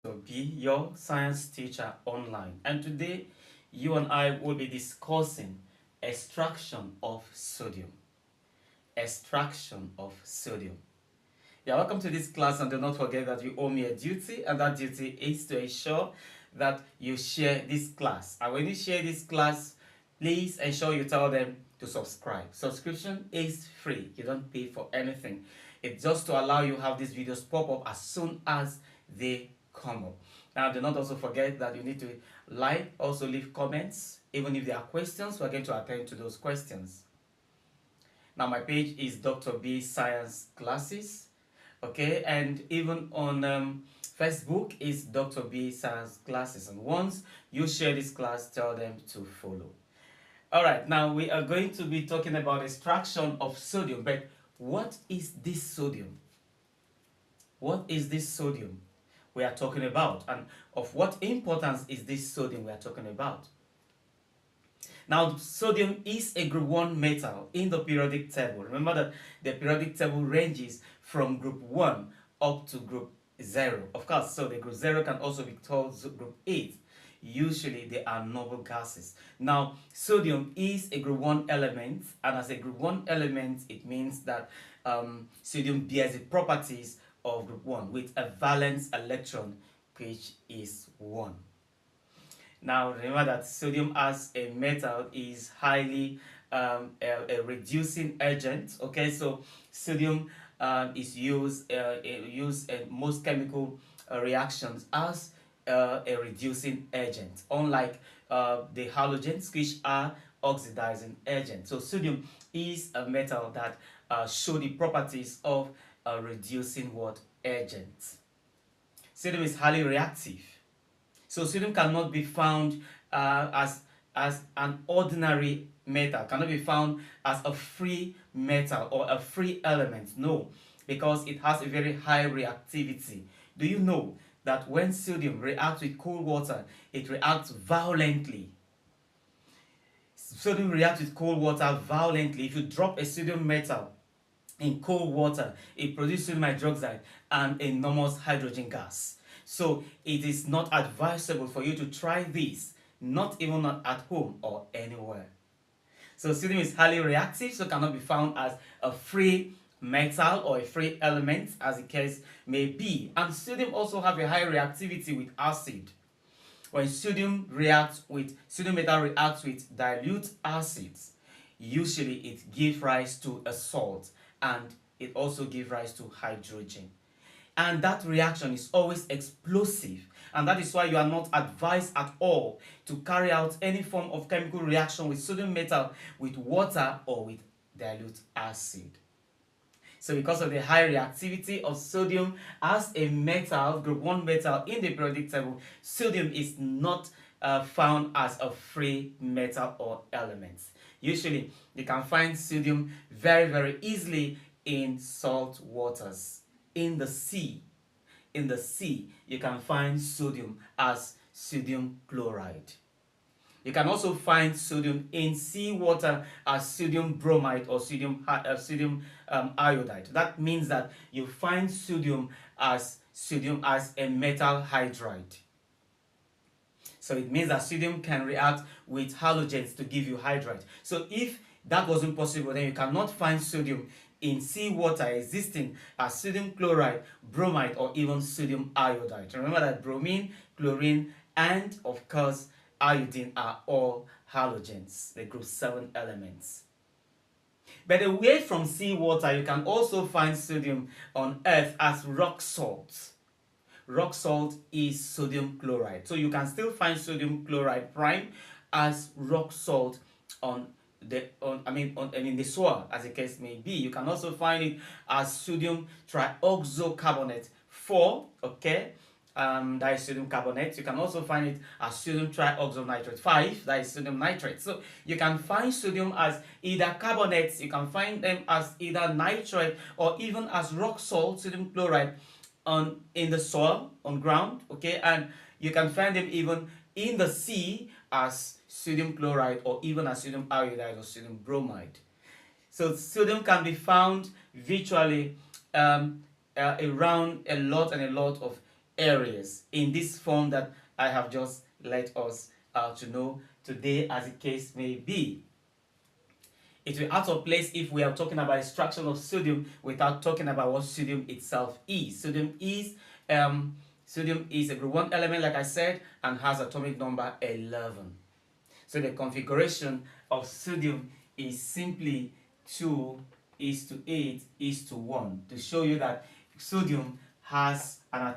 Be your science teacher online, and today you and I will be discussing extraction of sodium. Extraction of sodium. Yeah, welcome to this class, and do not forget that you owe me a duty, and that duty is to ensure that you share this class. And when you share this class, please ensure you tell them to subscribe. Subscription is free, you don't pay for anything. It's just to allow you have these videos pop up as soon as they come up. Now, do not also forget that you need to like, also leave comments. Even if there are questions, we're going to attend to those questions. Now, my page is Dr. B Science Classes, okay, and even on Facebook is Dr. B Science Classes. And once you share this class, tell them to follow. All right, now we are going to be talking about extraction of sodium. But what is this sodium? What is this sodium we are talking about? And of what importance is this sodium we are talking about? Now, sodium is a group 1 metal in the periodic table. Remember that the periodic table ranges from group 1 up to group 0. Of course, so the group 0 can also be called group 8. Usually, they are noble gases. Now, sodium is a group 1 element, and as a group 1 element, it means that sodium bears the properties of group 1 with a valence electron, which is 1. Now remember that sodium as a metal is highly a reducing agent. Okay, so sodium is used in most chemical reactions as a reducing agent, unlike the halogens, which are oxidizing agents. So sodium is a metal that show the properties of a reducing what agent. Sodium is highly reactive. So sodium cannot be found as an ordinary metal, cannot be found as a free metal or a free element. No, because it has a very high reactivity. Do you know that when sodium reacts with cold water, it reacts violently? Sodium reacts with cold water violently. If you drop a sodium metal in cold water, it produces sodium hydroxide and enormous hydrogen gas. So it is not advisable for you to try this, not even at home or anywhere. So sodium is highly reactive, so cannot be found as a free metal or a free element, as the case may be. And sodium also have a high reactivity with acid. When sodium metal reacts with dilute acids, usually it gives rise to a salt, and it also gives rise to hydrogen. And that reaction is always explosive, and that is why you are not advised at all to carry out any form of chemical reaction with sodium metal with water or with dilute acid. So because of the high reactivity of sodium as a metal, group 1 metal in the periodic table, sodium is not found as a free metal or element. Usually you can find sodium very easily in salt waters. In the sea you can find sodium as sodium chloride. You can also find sodium in seawater as sodium bromide or sodium iodide. That means that you find sodium as a metal hydride. So it means that sodium can react with halogens to give you hydride. So if that wasn't possible, then you cannot find sodium in seawater existing as sodium chloride, bromide, or even sodium iodide. Remember that bromine, chlorine, and of course iodine are all halogens, the group 7 elements. But away from seawater, you can also find sodium on Earth as rock salt. Rock salt is sodium chloride. So you can still find sodium chloride prime as rock salt on the soil, as the case may be. You can also find it as sodium trioxocarbonate 4, okay? That is sodium carbonate. You can also find it as sodium trioxonitrate 5, that is sodium nitrate. So you can find sodium as either carbonates, you can find them as either nitrate, or even as rock salt, sodium chloride, in the soil, on ground, okay? And you can find them even in the sea as sodium chloride, or even as sodium iodide or sodium bromide. So sodium can be found virtually around a lot of areas in this form that I have just let us to know today, as the case may be. It will be out of place if we are talking about extraction of sodium without talking about what sodium itself is. Sodium is a group 1 element, like I said, and has atomic number 11. So the configuration of sodium is simply 2:8:1 to show you that sodium has a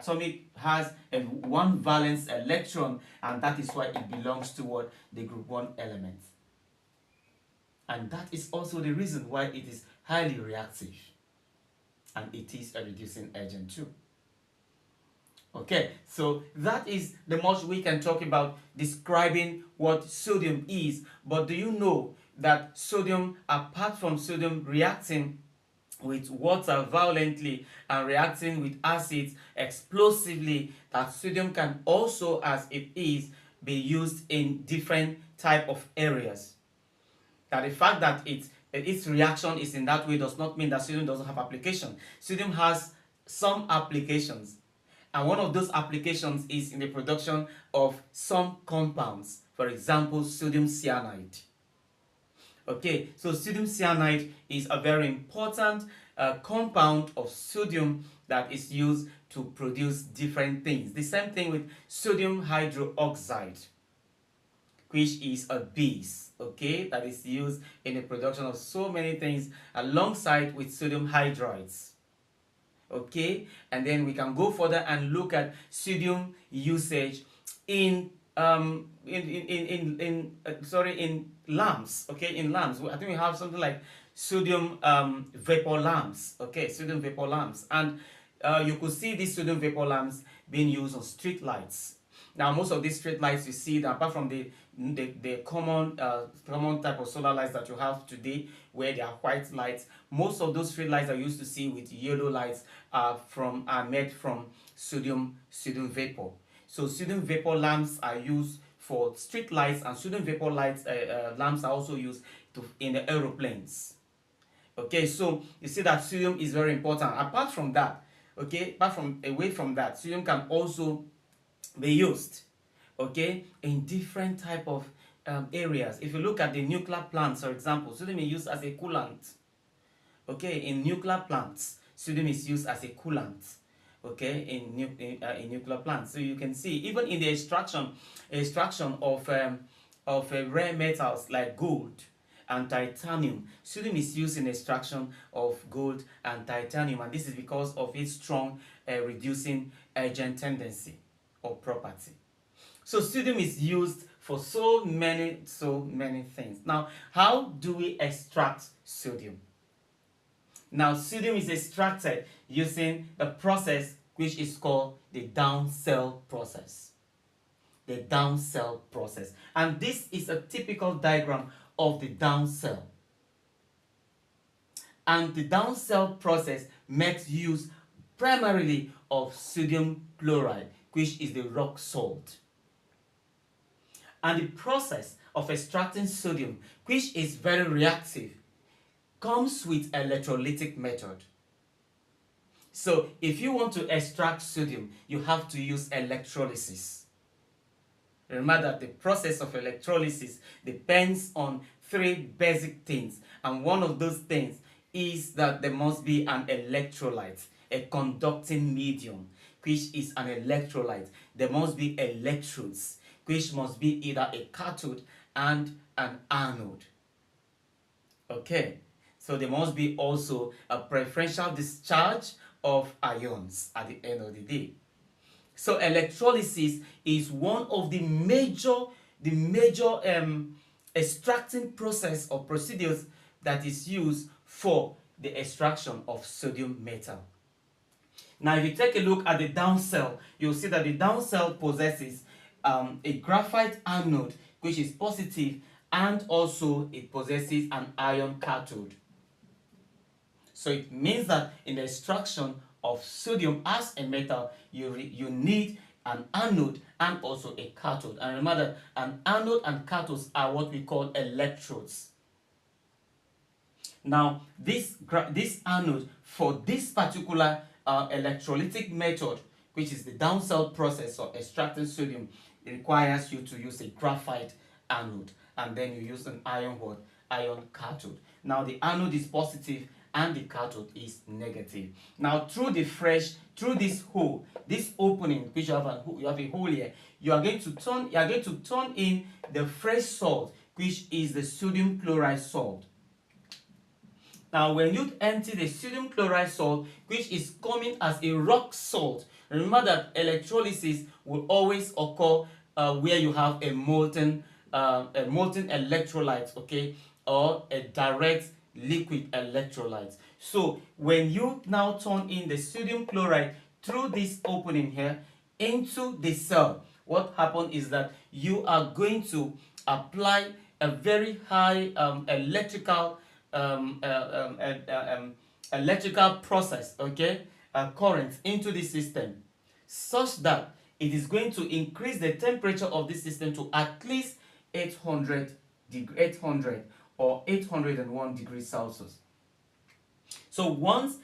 one valence electron, and that is why it belongs to what? The group 1 element. And that is also the reason why it is highly reactive, and it is a reducing agent too. Okay, so that is the most we can talk about describing what sodium is. But do you know that sodium, apart from sodium reacting with water violently and reacting with acids explosively, that sodium can also, as it is, be used in different type of areas? That the fact that its reaction is in that way does not mean that sodium doesn't have application. Sodium has some applications, and one of those applications is in the production of some compounds. For example, sodium cyanide. Okay, so sodium cyanide is a very important compound of sodium that is used to produce different things. The same thing with sodium hydroxide, which is a base, okay, that is used in the production of so many things alongside with sodium hydrides. Okay, and then we can go further and look at sodium usage in lamps. Okay, in lamps, I think we have something like sodium vapor lamps. Okay, sodium vapor lamps, and you could see these sodium vapor lamps being used on street lights. Now, most of these street lights you see, that apart from the common type of solar lights that you have today, where they are white lights, most of those street lights I used to see with yellow lights are made from sodium vapor. So sodium vapor lamps are used for street lights, and sodium vapor lamps are also used in the aeroplanes. Okay, so you see that sodium is very important. Apart from that, okay, away from that, sodium can also be used, okay, in different type of areas. If you look at the nuclear plants, for example, sodium is used as a coolant. Okay, in nuclear plants, sodium is used as a coolant. Okay, in nuclear plants. So you can see even in the extraction of rare metals like gold and titanium, sodium is used in extraction of gold and titanium, and this is because of its strong reducing agent tendency or property. So sodium is used for so many things. Now, how do we extract sodium? Now, sodium is extracted using a process which is called the downcell process. The downcell process. And this is a typical diagram of the downcell. And the downcell process makes use primarily of sodium chloride, which is the rock salt. And the process of extracting sodium, which is very reactive, comes with electrolytic method. So if you want to extract sodium, you have to use electrolysis. Remember that the process of electrolysis depends on 3 basic things, and one of those things is that there must be an electrolyte, a conducting medium, which is an electrolyte. There must be electrodes, which must be either a cathode and an anode. Okay, so there must be also a preferential discharge of ions at the end of the day. So electrolysis is one of the major extracting process or procedures that is used for the extraction of sodium metal. Now, if you take a look at the downcell, you'll see that the downcell possesses a graphite anode, which is positive, and also it possesses an ion cathode. So it means that in the extraction of sodium as a metal, you need an anode and also a cathode. And remember, an anode and cathodes are what we call electrodes. Now, this anode for this particular electrolytic method, which is the downcell process of extracting sodium, it requires you to use a graphite anode, and then you use an iron what? Iron cathode. Now the anode is positive and the cathode is negative. Now through this hole, this opening, which you have a hole here, you are going to turn in the fresh salt, which is the sodium chloride salt. Now when you empty the sodium chloride salt, which is coming as a rock salt, remember that electrolysis will always occur where you have a molten electrolyte, okay, or a direct liquid electrolyte. So when you now turn in the sodium chloride through this opening here into the cell, what happens is that you are going to apply a very high electrical process, okay, current into the system, such that it is going to increase the temperature of this system to at least 800 or 801 degrees Celsius. So once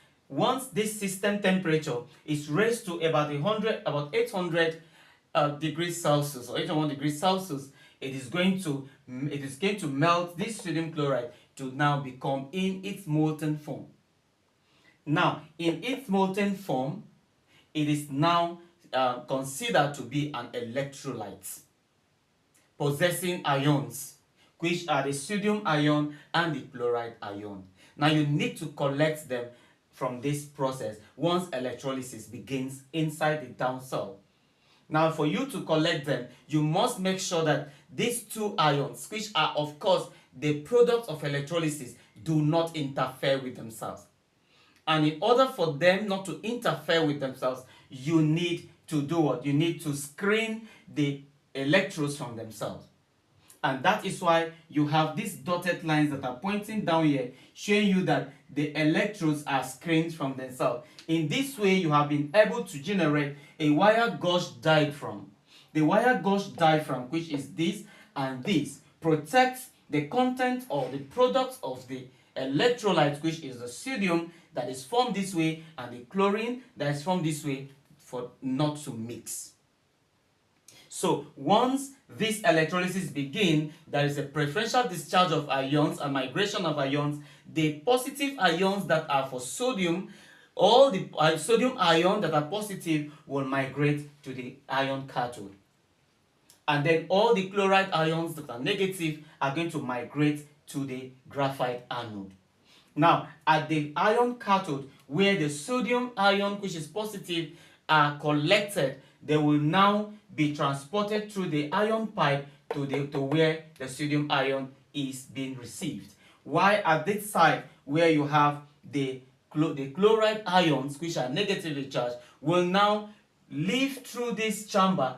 this system temperature is raised to about 800 degrees Celsius or 801 degrees Celsius, it is going to melt this sodium chloride to now become in its molten form. Now, in its molten form, it is now considered to be an electrolyte possessing ions, which are the sodium ion and the chloride ion. Now you need to collect them from this process once electrolysis begins inside the downcell. Now for you to collect them, you must make sure that these two ions, which are of course the product of electrolysis, do not interfere with themselves. And in order for them not to interfere with themselves, you need to do what? You need to screen the electrodes from themselves. And that is why you have these dotted lines that are pointing down here, showing you that the electrodes are screened from themselves. In this way, you have been able to generate a wire gauge diaphragm. The wire gauge diaphragm, which is this and this, protects the content or the product of the electrolyte, which is the sodium that is formed this way and the chlorine that is formed this way, for not to mix. So once this electrolysis begins, there is a preferential discharge of ions and migration of ions. The positive ions that are for sodium, all the sodium ions that are positive will migrate to the ion cathode. And then all the chloride ions that are negative are going to migrate to the graphite anode. Now, at the ion cathode, where the sodium ion, which is positive, are collected, they will now be transported through the ion pipe to where the sodium ion is being received. While at this side, where you have the chloride ions, which are negatively charged, will now leave through this chamber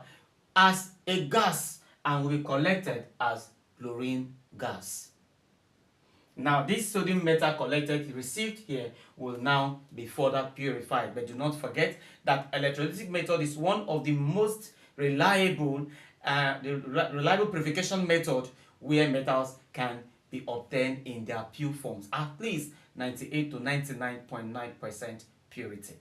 as a gas and will be collected as chlorine gas. Now this sodium metal collected, received here, will now be further purified. But do not forget that electrolytic method is one of the most reliable purification method where metals can be obtained in their pure forms, at least 98 to 99.9% purity.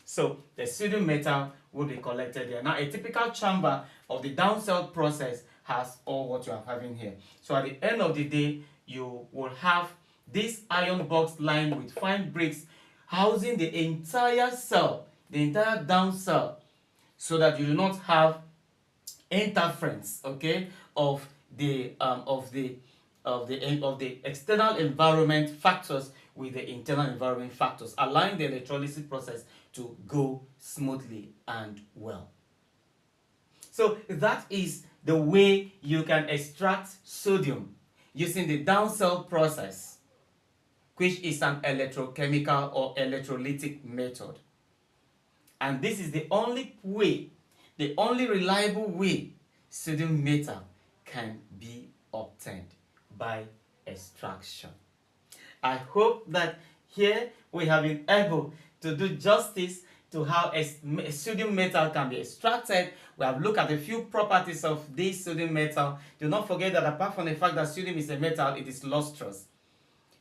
So the sodium metal will be collected here. Now a typical chamber of the downcell process has all what you are having here. So at the end of the day, you will have this iron box lined with fine bricks housing the entire cell, the entire downcell, so that you do not have interference, okay, of the external environment factors with the internal environment factors, allowing the electrolysis process to go smoothly and well. So that is the way you can extract sodium using the downcell process, which is an electrochemical or electrolytic method. And this is the only way, the only reliable way sodium metal can be obtained, by extraction. I hope that here we have been able to do justice to how a sodium metal can be extracted. We have looked at a few properties of this sodium metal. Do not forget that apart from the fact that sodium is a metal, it is lustrous.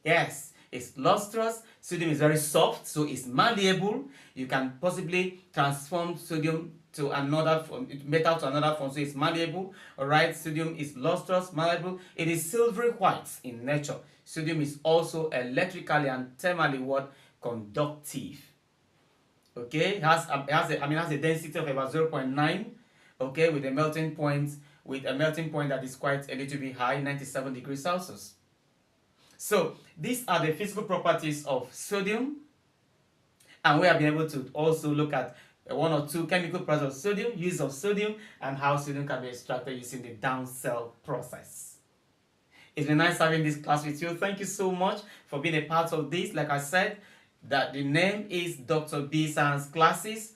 Yes, is lustrous. Sodium is very soft, so it's malleable. You can possibly transform sodium to another form, metal to another form, so it's malleable. All right, sodium is lustrous, malleable. It is silvery white in nature. Sodium is also electrically and thermally what? Conductive. Okay, it has a density of about 0.9. Okay, with a melting point that is quite a little bit high, 97 degrees Celsius. So these are the physical properties of sodium, and we have been able to also look at one or two chemical properties of sodium, use of sodium, and how sodium can be extracted using the downcell process. It's been nice having this class with you. Thank you so much for being a part of this. Like I said, that the name is Dr. B Science Classes.